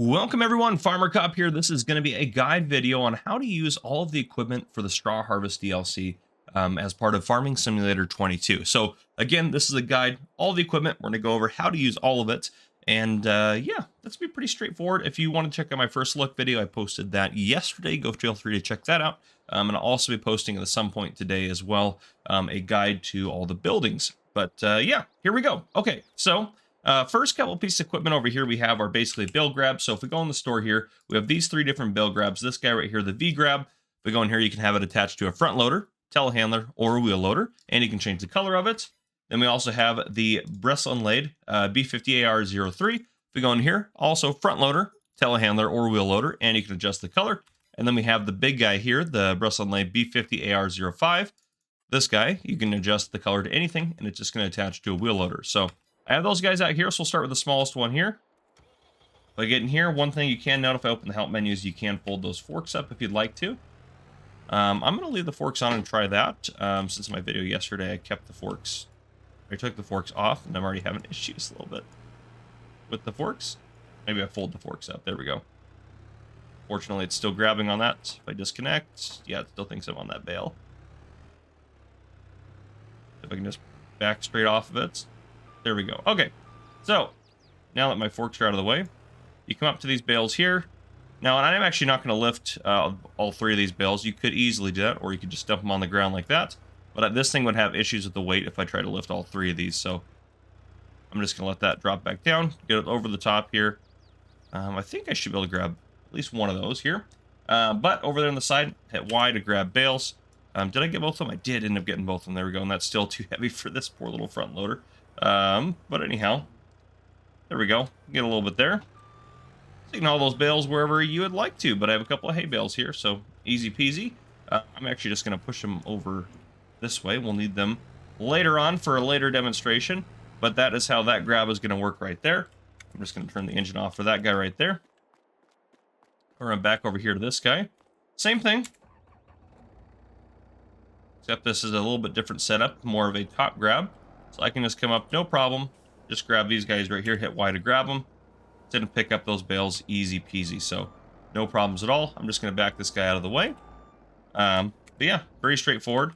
Welcome everyone, Farmer Cop here. This is going to be a guide video on how to use all of the equipment for the Straw Harvest DLC as part of Farming Simulator 22. So again, this is a guide, all the equipment. We're going to go over how to use all of it. And yeah, that's be pretty straightforward. If you want to check out my first look video, I posted that yesterday. Go feel free to check that out. And I'll also be posting at some point today as well, a guide to all the buildings. But yeah, here we go. Okay, so first couple pieces of equipment over here we have are basically bale grabs. So if we go in the store here, we have these three different bale grabs. This guy right here, the V grab. If we go in here, you can have it attached to a front loader, telehandler, or a wheel loader, and you can change the color of it. Then we also have the Bresson-Lade B50AR03. If we go in here, also front loader, telehandler, or wheel loader, and you can adjust the color. And then we have the big guy here, the Bresson-Lade B50AR05. This guy, you can adjust the color to anything, and it's just going to attach to a wheel loader. So I have those guys out here, so we'll start with the smallest one here. If I get in here, one thing you can note if I open the help menus, you can fold those forks up if you'd like to. I'm going to leave the forks on and try that. Since my video yesterday, I kept the forks. I took the forks off, and I'm already having issues a little bit with the forks. Maybe I fold the forks up. There we go. Fortunately, it's still grabbing on that. If I disconnect, yeah, it still thinks I'm on that bale. If I can just back straight off of it. There we go. Okay, so now that my forks are out of the way, you come up to these bales here. Now, and I'm actually not going to lift all three of these bales. You could easily do that, or you could just dump them on the ground like that. But this thing would have issues with the weight if I try to lift all three of these. So I'm just going to let that drop back down, get it over the top here. I think I should be able to grab at least one of those here. But over there on the side, hit Y to grab bales. Did I get both of them? I did end up getting both of them. There we go. And that's still too heavy for this poor little front loader. But anyhow, there we go. Get a little bit there. So you can haul those bales wherever you would like to, but I have a couple of hay bales here, so easy peasy. I'm actually just going to push them over this way. We'll need them later on for a later demonstration, but that is how that grab is going to work right there. I'm just going to turn the engine off for that guy right there. Or I'm back over here to this guy. Same thing. Except this is a little bit different setup, more of a top grab. So I can just come up, no problem. Just grab these guys right here, hit Y to grab them. Didn't pick up those bales, easy peasy. So no problems at all. I'm just going to back this guy out of the way. But yeah, very straightforward.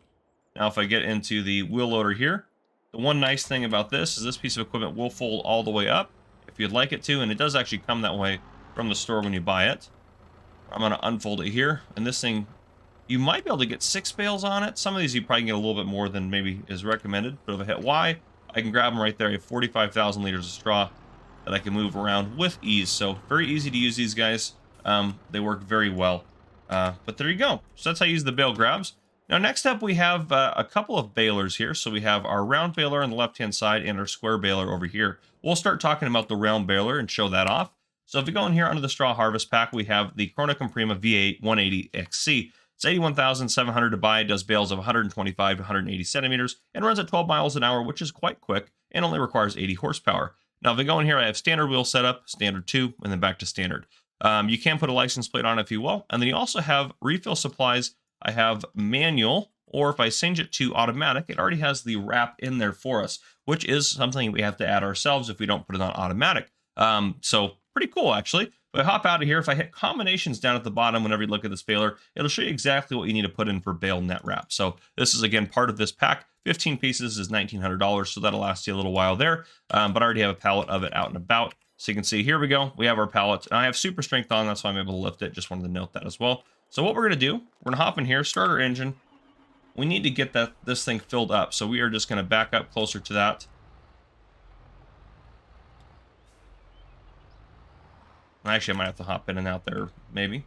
Now if I get into the wheel loader here, the one nice thing about this is this piece of equipment will fold all the way up if you'd like it to. And it does actually come that way from the store when you buy it. I'm going to unfold it here. And this thing, you might be able to get 6 bales on it. Some of these you probably can get a little bit more than maybe is recommended. But if I hit Y, I can grab them right there. I have 45,000 liters of straw that I can move around with ease. So very easy to use these guys. They work very well. But there you go. So that's how you use the bale grabs. Now next up we have a couple of balers here. So we have our round baler on the left-hand side and our square baler over here. We'll start talking about the round baler and show that off. So if we go in here under the Straw Harvest pack, we have the Corona Comprima V8 180 XC. It's 81,700 to buy, does bales of 125 to 180 centimeters, and runs at 12 miles an hour, which is quite quick, and only requires 80 horsepower. Now, if I go in here, I have standard wheel setup, standard 2, and then back to standard. You can put a license plate on if you will, and then you also have refill supplies. I have manual, or if I change it to automatic, it already has the wrap in there for us, which is something we have to add ourselves if we don't put it on automatic. So pretty cool, actually. If I hop out of here, if I hit combinations down at the bottom whenever you look at this baler, it'll show you exactly what you need to put in for bale net wrap. So this is, again, part of this pack. 15 pieces is $1,900, so that'll last you a little while there. But I already have a pallet of it out and about. So you can see, here we go. We have our pallet. And I have super strength on, that's why I'm able to lift it. Just wanted to note that as well. So what we're going to do, we're going to hop in here, start our engine. We need to get this thing filled up. So we are just going to back up closer to that. Actually, I might have to hop in and out there, maybe.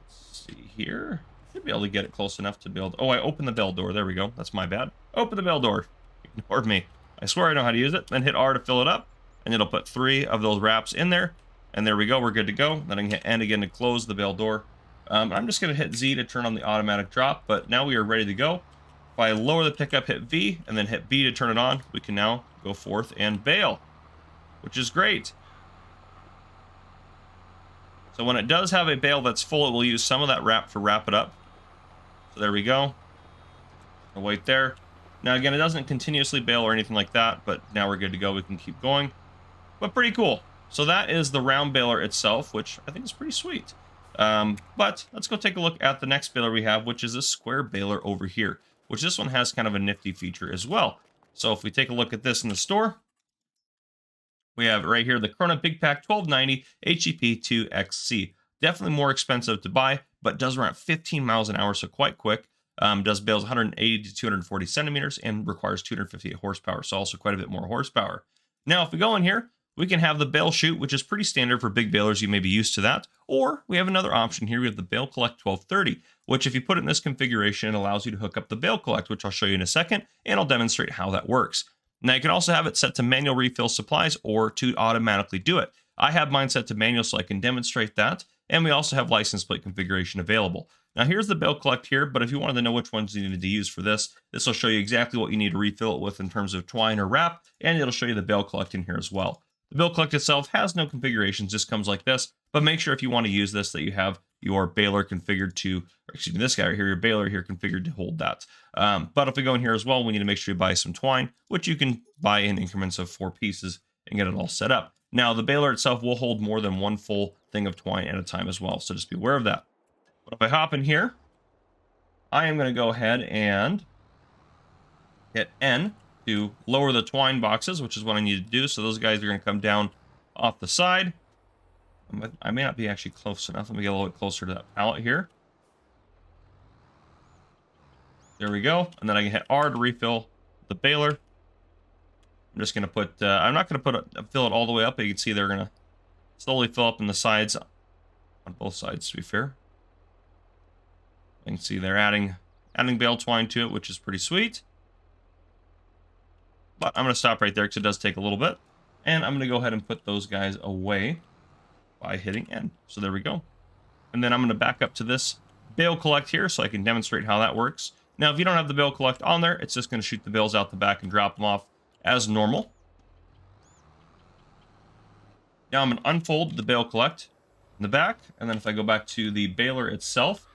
Let's see here. Should be able to get it close enough to build. Oh, I opened the bell door. There we go. That's my bad. Open the bell door. Ignore me. I swear I know how to use it. Then hit R to fill it up, and it'll put 3 of those wraps in there. And there we go. We're good to go. Then I can hit N again to close the bell door. I'm just going to hit Z to turn on the automatic drop, but now we are ready to go. If I lower the pickup, hit V, and then hit B to turn it on, we can now go forth and bale, which is great. So when it does have a bale that's full, it will use some of that wrap to wrap it up. So there we go. I'll wait there. Now again, it doesn't continuously bale or anything like that, but now we're good to go. We can keep going. But pretty cool. So that is the round baler itself, which I think is pretty sweet. But let's go take a look at the next baler we have, which is a square baler over here, which this one has kind of a nifty feature as well. So if we take a look at this in the store, we have right here the Corona Big Pack 1290 HEP 2XC. Definitely more expensive to buy, but does run at 15 miles an hour, so quite quick. Does bales 180 to 240 centimeters and requires 258 horsepower, so also quite a bit more horsepower. Now, if we go in here, we can have the bale chute, which is pretty standard for big balers. You may be used to that. Or we have another option here. We have the Bale Collect 1230, which if you put it in this configuration, it allows you to hook up the Bale Collect, which I'll show you in a second, and I'll demonstrate how that works. Now, you can also have it set to manual refill supplies or to automatically do it. I have mine set to manual so I can demonstrate that. And we also have license plate configuration available. Now, here's the Bale Collect here, but if you wanted to know which ones you needed to use for this, this will show you exactly what you need to refill it with in terms of twine or wrap, and it'll show you the Bale Collect in here as well. The Bale Collect itself has no configurations, just comes like this, but make sure if you want to use this that you have your baler configured to, or excuse me, this guy right here, your baler here configured to hold that. But if we go in here as well, we need to make sure you buy some twine, which you can buy in increments of 4 pieces and get it all set up. Now, the baler itself will hold more than one full thing of twine at a time as well, so just be aware of that. But if I hop in here, I am going to go ahead and hit N to lower the twine boxes, which is what I need to do. So those guys are going to come down off the side. I may not be actually close enough. Let me get a little bit closer to that pallet here. There we go. And then I can hit R to refill the baler. I'm just going to put, I'm not going to fill it all the way up, but you can see they're going to slowly fill up in the sides, on both sides to be fair. You can see they're adding bale twine to it, which is pretty sweet. But I'm going to stop right there because it does take a little bit. And I'm going to go ahead and put those guys away by hitting N. So there we go. And then I'm going to back up to this Bale Collect here so I can demonstrate how that works. Now, if you don't have the Bale Collect on there, it's just going to shoot the bales out the back and drop them off as normal. Now I'm going to unfold the Bale Collect in the back, and then if I go back to the baler itself,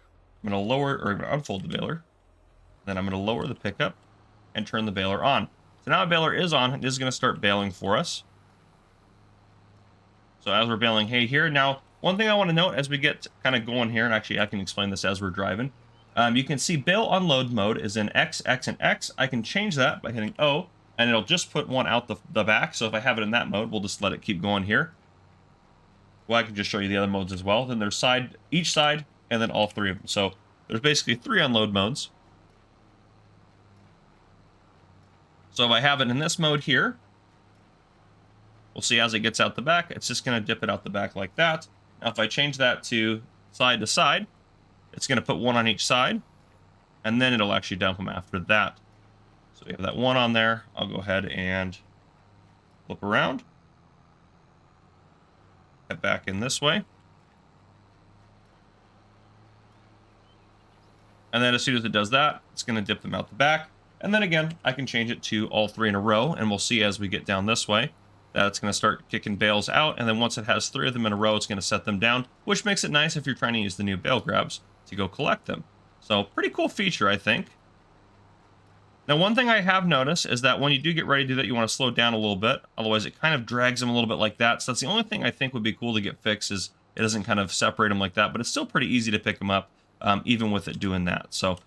I'm going to lower, or I'm going to unfold the baler. Then I'm going to lower the pickup and turn the baler on. So now the baler is on. It is going to start baling for us. So as we're baling hay here, now one thing I want to note as we get kind of going here, and actually I can explain this as we're driving. You can see bale unload mode is in X, X, and X. I can change that by hitting O, and it'll just put one out the back. So if I have it in that mode, we'll just let it keep going here. Well, I can just show you the other modes as well. Then there's each side, and then all 3 of them. So there's basically 3 unload modes. So if I have it in this mode here, we'll see as it gets out the back, it's just going to dip it out the back like that. Now if I change that to side, it's going to put 1 on each side, and then it'll actually dump them after that. So we have that 1 on there. I'll go ahead and flip around. Head back in this way. And then as soon as it does that, it's going to dip them out the back. And then again, I can change it to all 3 in a row, and we'll see as we get down this way that it's going to start kicking bales out. And then once it has 3 of them in a row, it's going to set them down, which makes it nice if you're trying to use the new bale grabs to go collect them. So pretty cool feature, I think. Now, one thing I have noticed is that when you do get ready to do that, you want to slow down a little bit. Otherwise, it kind of drags them a little bit like that. So that's the only thing I think would be cool to get fixed, is it doesn't kind of separate them like that. But it's still pretty easy to pick them up, even with it doing that. So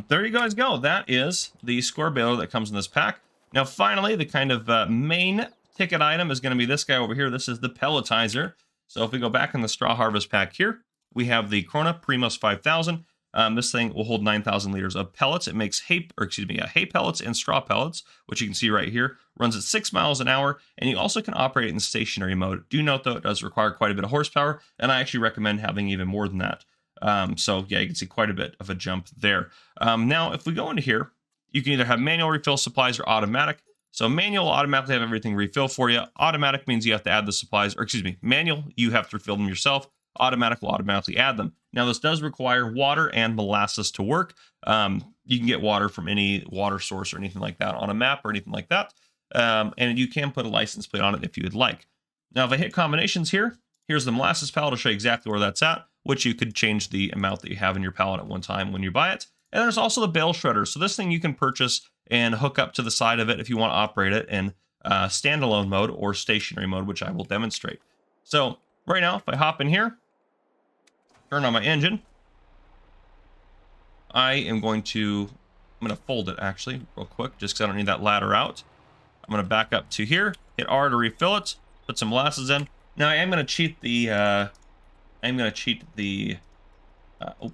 there you guys go. That is the square baler that comes in this pack. Now, finally, the kind of main ticket item is going to be this guy over here. This is the Pelletizer. So if we go back in the Straw Harvest pack here, we have the Corona Primos 5000. This thing will hold 9,000 liters of pellets. It makes hay pellets and straw pellets, which you can see right here. Runs at 6 miles an hour, and you also can operate it in stationary mode. Do note, though, it does require quite a bit of horsepower, and I actually recommend having even more than that. So yeah, you can see quite a bit of a jump there. Now, if we go into here, you can either have manual refill supplies or automatic. So manual will automatically have everything refill for you. Automatic means you have to add the supplies, or excuse me, manual, you have to refill them yourself. Automatic will automatically add them. Now, this does require water and molasses to work. You can get water from any water source or anything like that on a map or anything like that. And you can put a license plate on it if you would like. Now, if I hit combinations here, here's the molasses pallet to show you exactly where that's at, which you could change the amount that you have in your pallet at one time when you buy it. And there's also the bale shredder. So this thing you can purchase and hook up to the side of it if you want to operate it in standalone mode or stationary mode, which I will demonstrate. So right now, if I hop in here, turn on my engine, I'm going to fold it actually real quick, just because I don't need that ladder out. I'm going to back up to here, hit R to refill it, put some molasses in. Now I am going to cheat the, let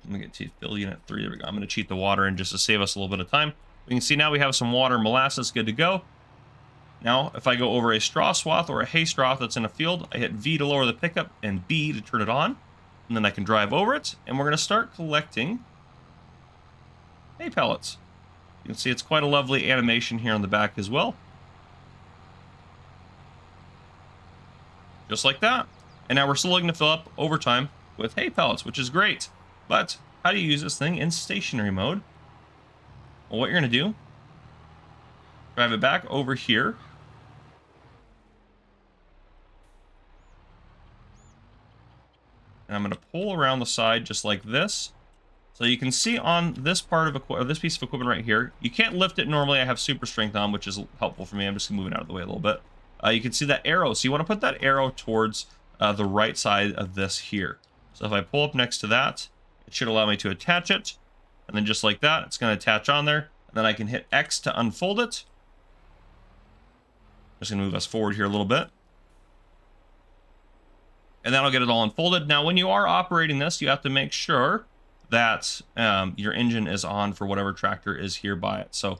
me get to fill unit 3, there we go. I'm going to cheat the water in just to save us a little bit of time. We can see now we have some water and molasses good to go. Now, if I go over a straw swath or a hay swath that's in a field, I hit V to lower the pickup and B to turn it on. And then I can drive over it, and we're going to start collecting hay pellets. You can see it's quite a lovely animation here on the back as well. Just like that. And now we're still looking to fill up over time with hay pellets, which is great. But how do you use this thing in stationary mode? Well, what you're going to do, drive it back over here. And I'm going to pull around the side just like this. So you can see on this part of this piece of equipment right here, you can't lift it normally. I have super strength on, which is helpful for me. I'm just moving out of the way a little bit. You can see that arrow. So you want to put that arrow towards the right side of this here. So if I pull up next to that, it should allow me to attach it. And then just like that, it's going to attach on there. And then I can hit X to unfold it. Just going to move us forward here a little bit. And that'll get it all unfolded. Now, when you are operating this, you have to make sure that your engine is on for whatever tractor is here by it. So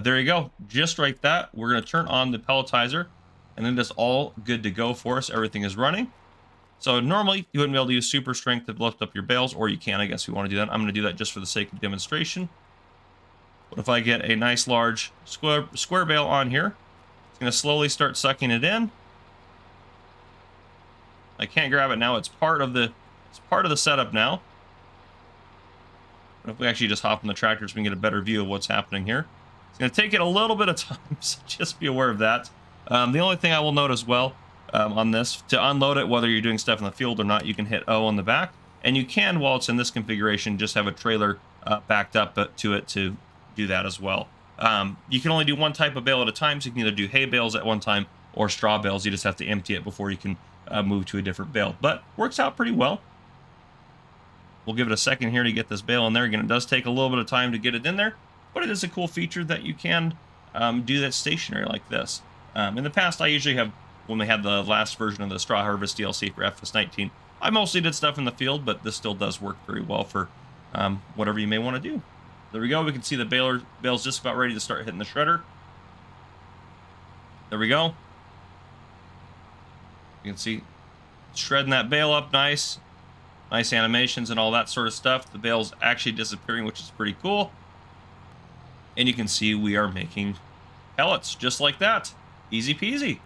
there you go. Just like that, we're going to turn on the pelletizer, and then it's all good to go for us. Everything is running. So normally, you wouldn't be able to use super strength to lift up your bales, or you can, I guess, if you want to do that. I'm going to do that just for the sake of demonstration. But if I get a nice large square bale on here, it's going to slowly start sucking it in. I can't grab it now. It's part of the setup now. But if we actually just hop on the tractor so we can get a better view of what's happening here. It's going to take it a little bit of time, so just be aware of that. The only thing I will note as well on this, to unload it, whether you're doing stuff in the field or not, you can hit O on the back. And you can, while it's in this configuration, just have a trailer backed up to it to do that as well. You can only do one type of bale at a time, so you can either do hay bales at one time or straw bales. You just have to empty it before you can move to a different bale. But works out pretty well. We'll give it a second here to get this bale in there. Again, it does take a little bit of time to get it in there, but it is a cool feature that you can do that stationary like this. In the past, I usually have, when we had the last version of the Straw Harvest DLC for FS19, I mostly did stuff in the field, but this still does work very well for whatever you may want to do. There we go. We can see the bale's just about ready to start hitting the shredder. There we go. You can see shredding that bale up nice. Nice animations and all that sort of stuff. The bale's actually disappearing, which is pretty cool. And you can see we are making pellets just like that. Easy peasy.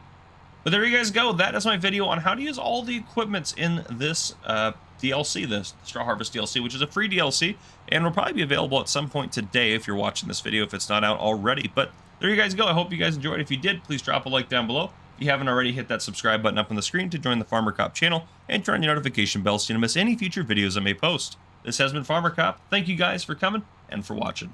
But there you guys go. That is my video on how to use all the equipments in this DLC, this Straw Harvest DLC, which is a free DLC, and will probably be available at some point today if you're watching this video, if it's not out already. But there you guys go. I hope you guys enjoyed. If you did, please drop a like down below. If you haven't already, hit that subscribe button up on the screen to join the Farmer Cop channel and turn on your notification bell so you don't miss any future videos I may post. This has been Farmer Cop. Thank you guys for coming and for watching.